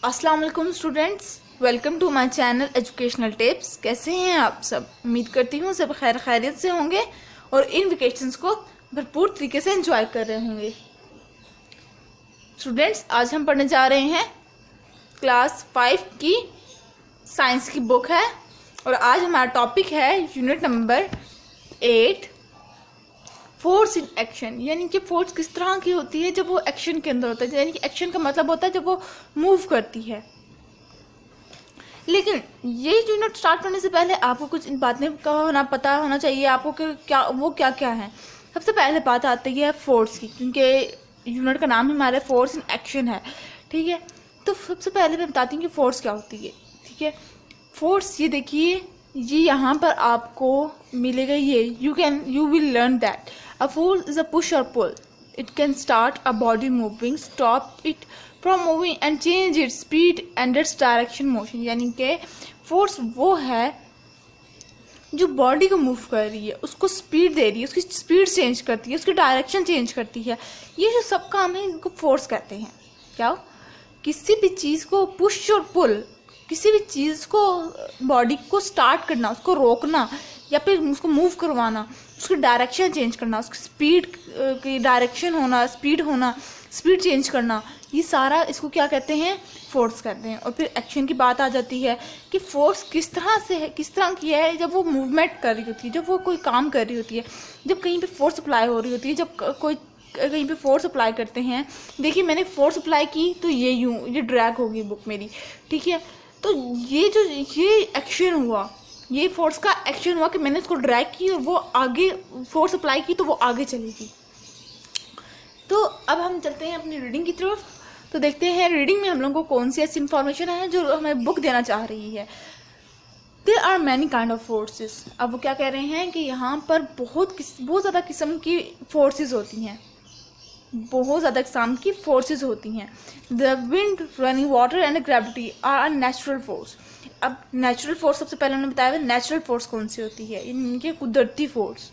अस्सलाम वालेकुम students, welcome to my channel educational tips. कैसे हैं आप सब? उम्मीद करती हूँ सब खैर खैरियत से होंगे और इन वेकेशंस को भरपूर तरीके से एंजॉय कर रहे होंगे। स्टूडेंट्स, आज हम पढ़ने जा रहे हैं क्लास 5 की साइंस की बुक है और आज हमारा टॉपिक है unit number 8, force in action. यानी कि फोर्स किस तरह की होती है जब वो एक्शन के अंदर होता है। यानी कि एक्शन का मतलब होता है जब वो मूव करती है। लेकिन ये यूनिट स्टार्ट करने से पहले आपको कुछ इन बातें का पता होना चाहिए आपको कि क्या है। सबसे पहले बात आती है फोर्स की, क्योंकि यूनिट का नाम ही हमारे फोर्स इन एक्शन है। ठीक है, तो सबसे पहले मैं बताती हूँ कि फोर्स क्या होती है। ठीक है, फोर्स ये देखिए, ये यहाँ पर आपको मिलेगा। ये you will learn that a force is a push or pull. It can start a body moving, stop it from moving and change its speed and its direction motion। यानी कि फोर्स वो है जो बॉडी को move कर रही है, उसको स्पीड दे रही है, उसकी स्पीड चेंज करती है, उसकी डायरेक्शन चेंज करती है। ये जो सब काम है इनको फोर्स कहते हैं। क्या? किसी भी चीज़ को पुश और पुल, किसी भी चीज़ को बॉडी को स्टार्ट करना, उसको रोकना या फिर उसको मूव करवाना, उसकी डायरेक्शन चेंज करना, उसकी स्पीड की डायरेक्शन होना, स्पीड चेंज करना, ये सारा इसको क्या कहते हैं? फोर्स कहते हैं। और फिर एक्शन की बात आ जाती है कि फोर्स किस तरह की है जब वो मूवमेंट कर रही होती है, जब वो कोई काम कर रही होती है, जब कहीं पे फोर्स अप्लाई हो रही होती है, जब कोई कहीं पे फोर्स अप्लाई करते हैं। देखिए, मैंने फोर्स अप्लाई की तो ये ड्रैग होगी बुक मेरी। ठीक है, तो ये एक्शन हुआ, ये फोर्स का एक्शन हुआ कि मैंने इसको ड्रैग की और वो आगे फोर्स अप्लाई की तो वो आगे चलेगी। तो अब हम चलते हैं अपनी रीडिंग की तरफ। तो देखते हैं रीडिंग में हम लोगों को कौन सी ऐसी इंफॉर्मेशन है जो हमें बुक देना चाह रही है। There are many kind of forces. अब वो क्या कह रहे हैं कि यहाँ पर बहुत ज़्यादा किस्म की फोर्सेस होती हैं, बहुत ज़्यादा किस्म की फोर्सेस होती हैं। The wind, running water and gravity are natural force. अब नेचुरल फोर्स सबसे पहले उन्होंने बताया नेचुरल फोर्स कौन सी होती है, इनके कुदरती फोर्स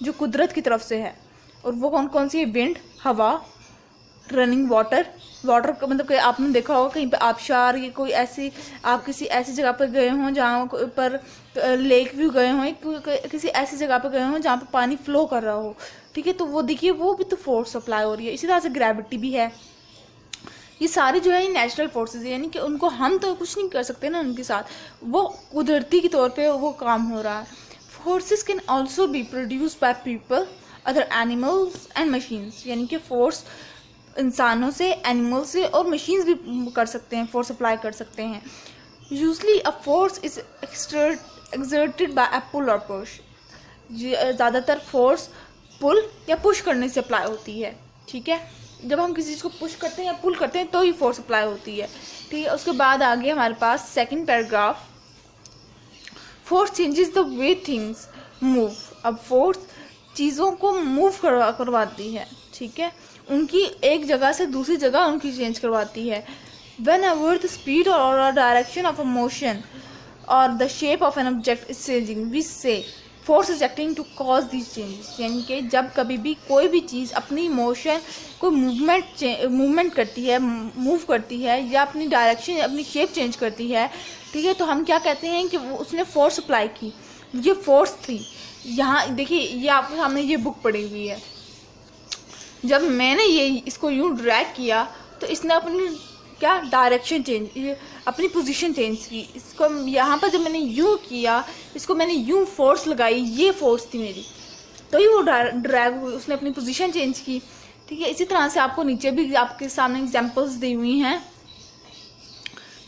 जो कुदरत की तरफ से है। और वो कौन सी है? विंड, हवा, रनिंग वाटर का मतलब कि आपने देखा होगा कहीं पे आबशार या कोई ऐसी, आप किसी ऐसी जगह पर गए हों जहाँ पर लेक व्यू गए हों, किसी ऐसी जगह पर गए हों जहाँ पर पानी फ्लो कर रहा हो। ठीक है, तो वो देखिए वो भी तो फोर्स अप्लाई हो रही है। इसी तरह से ग्रेविटी भी है। ये सारी जो है ये नेचुरल फोर्सेस है, यानी कि उनको हम तो कुछ नहीं कर सकते ना उनके साथ, वो कुदरती के तौर पे वो काम हो रहा है। Forces can also be produced by people, other animals and machines. यानी कि फोर्स इंसानों से, एनिमल से और मशीन्स भी कर सकते हैं, फोर्स अप्लाई कर सकते हैं। Usually a force is exerted by a pull और पुश। ज़्यादातर फोर्स पुल या पुश करने से अप्लाई होती है। ठीक है, जब हम किसी चीज़ को पुश करते हैं या पुल करते हैं तो ही फोर्स अप्लाई होती है। ठीक है, उसके बाद आगे हमारे पास second paragraph, force changes the way things move. अब फोर्स चीज़ों को मूव करवाती है। ठीक है, उनकी एक जगह से दूसरी जगह उनकी चेंज करवाती है। वेन एवर द स्पीड और डायरेक्शन ऑफ अ मोशन और the shape of an object is changing, we say force is acting to cause these changes. यानी कि जब कभी भी कोई भी चीज़ अपनी मोशन, कोई मूवमेंट करती है, मूव करती है या अपनी डायरेक्शन, अपनी शेप चेंज करती है, ठीक है, तो हम क्या कहते हैं कि वो उसने फोर्स अप्लाई की। ये फोर्स थी। यहाँ देखिए, ये आपके सामने ये बुक पड़ी हुई है। जब मैंने इसको यूँ ड्रैग किया तो इसने अपनी क्या डायरेक्शन चेंज, अपनी पोजीशन चेंज की। इसको यहाँ पर जब मैंने यूँ किया, इसको मैंने यूँ फोर्स लगाई, ये फोर्स थी मेरी, तो ही वो ड्रैग हुई, उसने अपनी पोजीशन चेंज की। ठीक है, इसी तरह से आपको नीचे भी आपके सामने एग्जांपल्स दी हुई हैं।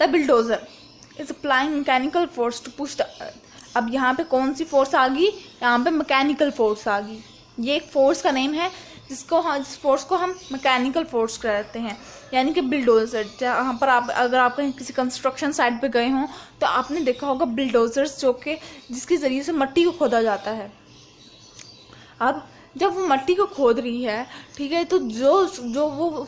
The bulldozer is applying mechanical force to push the earth. अब यहाँ पे कौन सी फोर्स आ गई? यहाँ पे मैकेनिकल फोर्स आ गई। ये एक फोर्स का नेम है जिस फोर्स को हम मैकेनिकल फोर्स कहते हैं। यानी कि बिल्डोजर, जहाँ पर अगर आप कहीं किसी कंस्ट्रक्शन साइट पे गए हों तो आपने देखा होगा बिल्डोजर्स जो कि जिसके ज़रिए से मिट्टी को खोदा जाता है। अब जब वो मिट्टी को खोद रही है, ठीक है, तो जो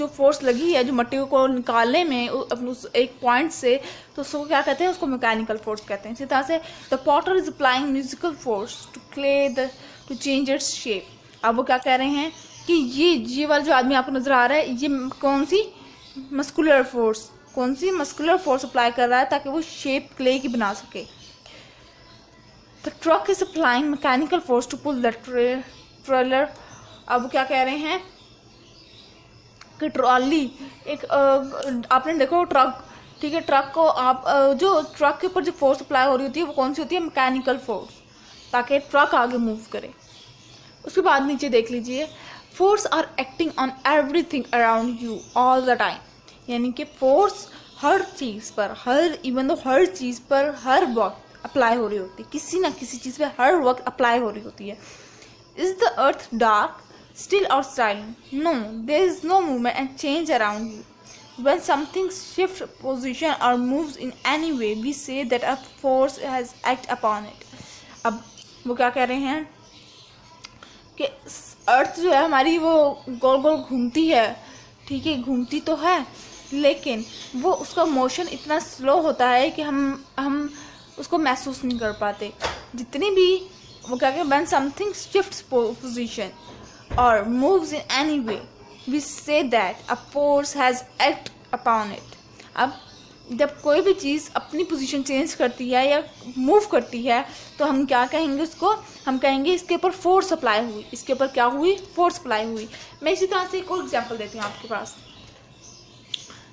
फोर्स लगी है, जो मिट्टी को निकालने में उस एक पॉइंट से, तो उसको क्या कहते हैं? उसको मैकेनिकल फोर्स कहते हैं। इसी तरह से the potter is applying musical force to clay to change its shape. अब वो क्या कह रहे हैं कि ये वाला जो आदमी आपको नजर आ रहा है, ये कौन सी मस्कुलर फोर्स, कौन सी मस्कुलर फोर्स अप्लाई कर रहा है ताकि वो शेप क्ले की बना सके। The truck is applying mechanical force to pull the trailer. अब क्या कह रहे हैं कि ट्रॉली एक आपने देखो ट्रक, ठीक है, ट्रक को आप जो ट्रक के ऊपर जो फोर्स अप्लाई हो रही होती है वो कौन सी होती है, मैकेनिकल फोर्स, ताकि ट्रक आगे मूव करे। उसके बाद नीचे देख लीजिए, force are acting on everything around you all the time, यानी कि फोर्स हर चीज़ पर, हर चीज़ पर हर वक्त अप्लाई हो रही होती है, किसी ना किसी चीज़ पे हर वक्त अप्लाई हो रही होती है। Is the earth dark, still or silent? No, there is no movement and change around you. When something shifts position or moves in any way, we say that a force has acted upon it. अब वो क्या कह रहे हैं कि अर्थ जो है हमारी वो गोल गोल घूमती है, ठीक है, घूमती तो है, लेकिन वो उसका मोशन इतना स्लो होता है कि हम उसको महसूस नहीं कर पाते। जितनी भी वो क्या कहते हैं, when something shifts position or moves in any way, we say that a force has acted upon it. अब जब कोई भी चीज़ अपनी पोजीशन चेंज करती है या मूव करती है तो हम क्या कहेंगे उसको, हम कहेंगे इसके ऊपर फोर्स अप्लाई हुई, इसके ऊपर क्या हुई, फोर्स अप्लाई हुई। मैं इसी तरह से एक और एग्जांपल देती हूँ आपके पास।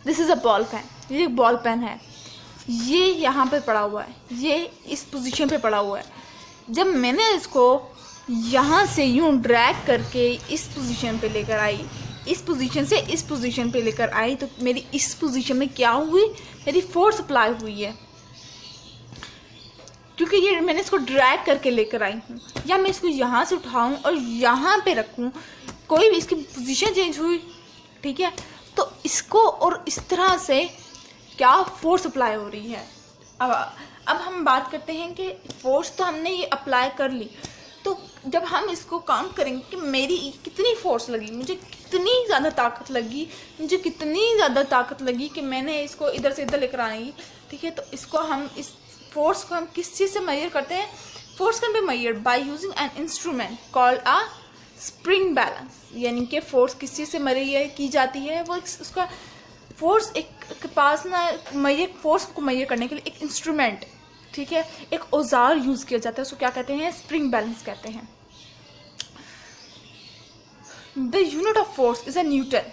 This is a ball pen, ये एक बॉल पेन है, ये यहाँ पे पड़ा हुआ है, ये इस पोजीशन पे पड़ा हुआ है। जब मैंने इसको यहाँ से यूं ड्रैग करके इस पोजीशन पे लेकर आई, इस पोजीशन से इस पोजीशन पे लेकर आई, तो मेरी इस पोजीशन में क्या हुई, मेरी फोर्स अप्लाई हुई है, क्योंकि ये मैंने इसको ड्रैग करके लेकर आई हूँ। या मैं इसको यहाँ से उठाऊँ और यहाँ पे रखूँ, कोई भी इसकी पोजीशन चेंज हुई, ठीक है, तो इसको और इस तरह से क्या फोर्स अप्लाई हो रही है। अब हम बात करते हैं कि फोर्स तो हमने ये अप्लाई कर ली, तो जब हम इसको काउंट करेंगे कि मेरी कितनी फोर्स लगी, मुझे कितनी ज़्यादा ताकत लगी, मुझे कितनी ज़्यादा ताकत लगी कि मैंने इसको इधर से इधर लेकर आई, ठीक है, तो इसको हम इस फोर्स को हम किस चीज़ से मेजर करते हैं। Force can be measured by using an instrument called a spring balance, यानी कि फोर्स किस चीज़ से मेजर की जाती है, वो उसका फोर्स एक के पास ना फोर्स को मेजर करने के लिए एक इंस्ट्रूमेंट, ठीक है, एक औजार यूज़ किया जाता है, उसको क्या कहते हैं, स्प्रिंग बैलेंस कहते हैं। The unit of force is a Newton.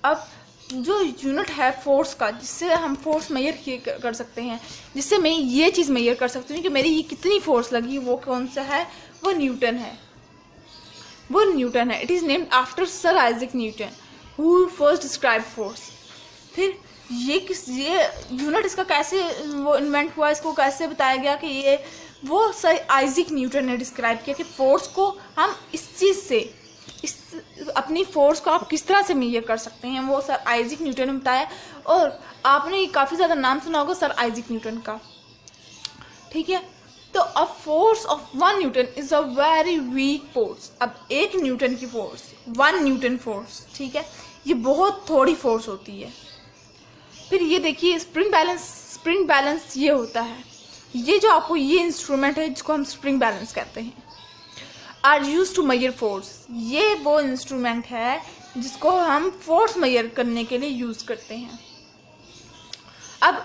अब जो यूनिट है फोर्स का, जिससे हम फोर्स मेजर कर सकते हैं, जिससे मैं ये चीज़ मेजर कर सकती हूँ कि मेरी ये कितनी फोर्स लगी, वो कौन सा है, वो न्यूटन है, वो न्यूटन है। It is named after sir Isaac Newton who first describe force. फिर ये यूनिट इसका कैसे वो इन्वेंट हुआ, इसको कैसे बताया गया कि ये वो सर आइजैक न्यूटन ने डिस्क्राइब किया कि फोर्स को हम इस चीज़ से, इस अपनी फोर्स को आप किस तरह से मेजर कर सकते हैं, वो सर आइजैक न्यूटन ने बताया। और आपने काफ़ी ज़्यादा नाम सुना होगा सर आइजैक न्यूटन का, ठीक है। तो a force of 1 Newton is a very weak force. अब 1 न्यूटन की फोर्स, 1 न्यूटन फोर्स, ठीक है, ये बहुत थोड़ी फोर्स होती है। फिर ये देखिए स्प्रिंग बैलेंस ये होता है, ये जो आपको ये इंस्ट्रूमेंट है जिसको हम स्प्रिंग बैलेंस कहते हैं, are use to measure force. ये वो इंस्ट्रूमेंट है जिसको हम फोर्स मेजर करने के लिए यूज़ करते हैं। अब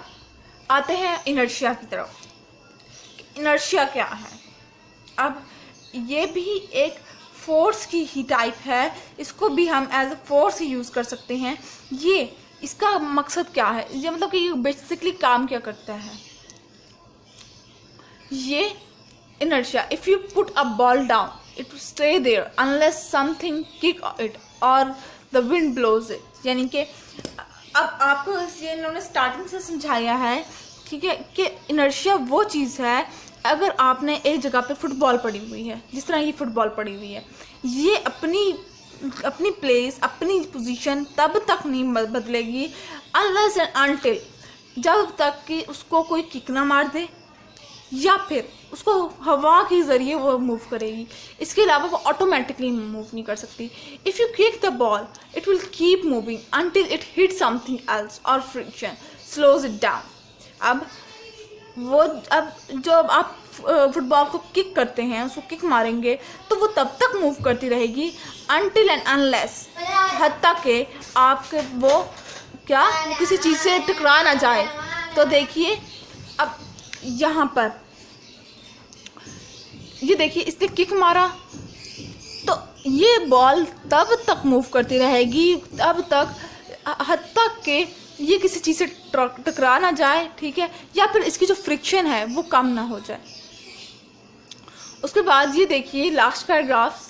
आते हैं इनर्शिया की तरफ। इनर्शिया क्या है? अब ये भी एक फोर्स की ही टाइप है, इसको भी हम एज अ फोर्स ही यूज़ कर सकते हैं। ये इसका मकसद क्या है, ये मतलब कि ये बेसिकली काम क्या करता है। ये inertia, if you put a ball down it will stay there unless something kick it or the wind blows it। यानी कि अब आपको ये इन्होंने स्टार्टिंग से समझाया है, ठीक है, कि इनर्शिया वो चीज़ है, अगर आपने एक जगह पे फुटबॉल पड़ी हुई है, जिस तरह ये फुटबॉल पड़ी हुई है, ये अपनी प्लेस, अपनी पोजीशन तब तक नहीं बदलेगी अनलेस एंड अनटिल, जब तक कि उसको कोई किक ना मार दे या फिर उसको हवा के ज़रिए वो मूव करेगी। इसके अलावा वो ऑटोमेटिकली मूव नहीं कर सकती। If you kick the ball it will keep moving until it hit something else और फ्रिक्शन स्लोज इट डाउन। अब जब आप फुटबॉल को किक करते हैं, उसको किक मारेंगे, तो वो तब तक मूव करती रहेगी अनटिल एंड अनलेस, हद तक के आपके वो क्या, वो किसी चीज़ से टकरा ना जाए। तो देखिए अब यहाँ पर ये देखिए, इसने किक मारा तो ये बॉल तब तक मूव करती रहेगी, तब तक हद तक के ये किसी चीज़ से टकरा ना जाए, ठीक है, या फिर इसकी जो फ्रिक्शन है वो कम ना हो जाए। उसके बाद ये देखिए last paragraph,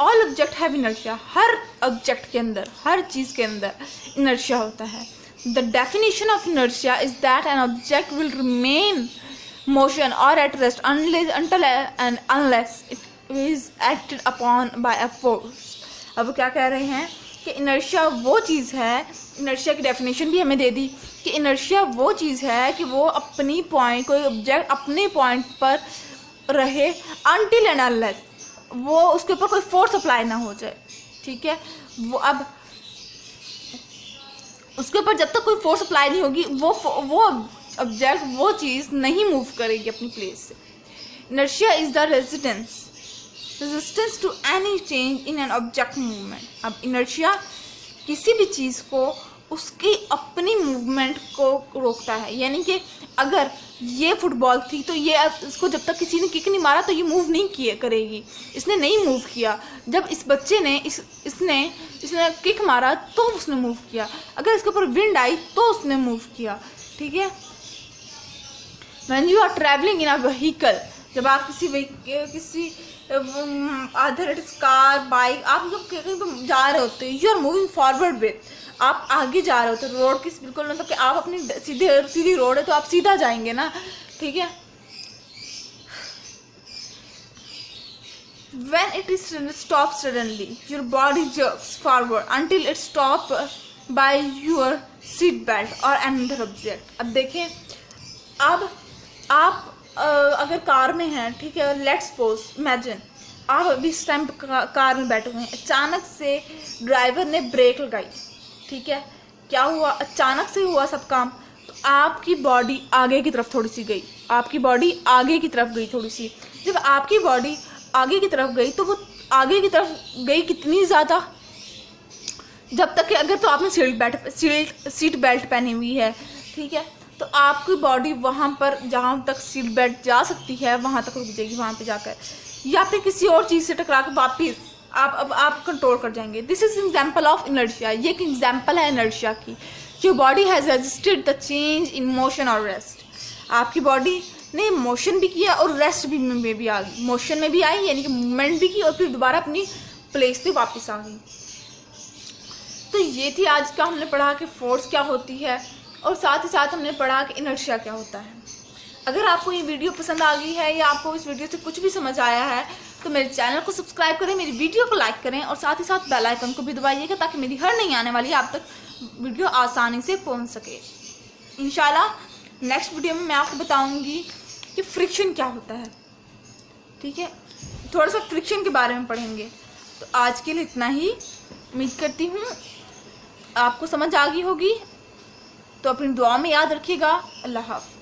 all object have inertia. हर ऑब्जेक्ट के अंदर, हर चीज़ के अंदर इनर्शिया होता है। The definition of inertia is that an object will remain motion और at rest until and unless it is acted upon by a force। अब क्या कह रहे हैं कि इनर्शिया वो चीज़ है, इनर्शिया की डेफिनेशन भी हमें दे दी कि इनर्शिया वो चीज़ है कि वो अपनी पॉइंट, कोई ऑब्जेक्ट अपने पॉइंट पर रहे until and unless वो उसके ऊपर कोई फोर्स अप्लाई ना हो जाए, ठीक है। वो अब उसके ऊपर जब तक कोई फोर्स अप्लाई नहीं होगी वो ऑब्जेक्ट, वो चीज़ नहीं मूव करेगी अपनी प्लेस से। Inertia is the resistance to any change in an object movement. अब इनर्शिया किसी भी चीज़ को उसकी अपनी मूवमेंट को रोकता है, यानी कि अगर ये फुटबॉल थी तो ये इसको जब तक किसी ने किक नहीं मारा तो ये मूव नहीं किए करेगी। इसने नहीं मूव किया, जब इस बच्चे ने इसने किक मारा तो उसने मूव किया, अगर इसके ऊपर विंड आई तो उसने मूव किया, ठीक है। When you are traveling in a vehicle, जब आप किसी other it is car, bike, आप जब कहीं पर जा रहे होते हैं, you are moving forward with, आप आगे जा रहे होते, रोड की बिल्कुल, मतलब कि आप अपनी सीधी रोड है तो आप सीधा जाएंगे ना, ठीक है। When it is stopped suddenly, your body jerks forward until it stops by your seat belt or another object। अब देखें, अब आप अगर कार में हैं, ठीक है, लेट्स सपोज इमेजिन आप अभी इस टाइम कार में बैठे हुए हैं, अचानक से ड्राइवर ने ब्रेक लगाई, ठीक है, क्या हुआ, अचानक से हुआ सब काम, तो आपकी बॉडी आगे की तरफ थोड़ी सी गई, आपकी बॉडी आगे की तरफ गई थोड़ी सी। जब आपकी बॉडी आगे की तरफ गई तो वो आगे की तरफ गई कितनी ज़्यादा, जब तक कि अगर तो आपने सीट बेल्ट पहनी हुई है, ठीक है, तो आपकी बॉडी वहाँ पर जहाँ तक सीट बेल्ट जा सकती है वहाँ तक रुक जाएगी, वहाँ पे जाकर, या फिर किसी और चीज़ से टकरा कर वापिस आप कंट्रोल कर जाएंगे। This is example of inertia. ये एक एग्जाम्पल है इनर्शिया की। Your body has resisted the change in motion और रेस्ट। आपकी बॉडी ने मोशन भी किया और रेस्ट भी में भी आ गई, मोशन में भी आई यानी कि मूवमेंट भी की और फिर दोबारा अपनी प्लेस पे वापस आ गई। तो ये थी आज का, हमने पढ़ा कि फोर्स क्या होती है और साथ ही साथ हमने पढ़ा कि इनर्शिया क्या होता है। अगर आपको ये वीडियो पसंद आ गई है या आपको इस वीडियो से कुछ भी समझ आया है तो मेरे चैनल को सब्सक्राइब करें, मेरी वीडियो को लाइक करें और साथ ही साथ बेल आइकन को भी दबाइएगा ताकि मेरी हर नई आने वाली आप तक वीडियो आसानी से पहुंच सके। इंशाल्लाह नेक्स्ट वीडियो में मैं आपको बताऊंगी कि फ्रिक्शन क्या होता है, ठीक है, थोड़ा सा फ्रिक्शन के बारे में पढ़ेंगे। तो आज के लिए इतना ही, उम्मीद करती हूँ आपको समझ आ गई होगी। तो अपनी दुआ में याद रखिएगा। अल्लाह हाफ़िज़।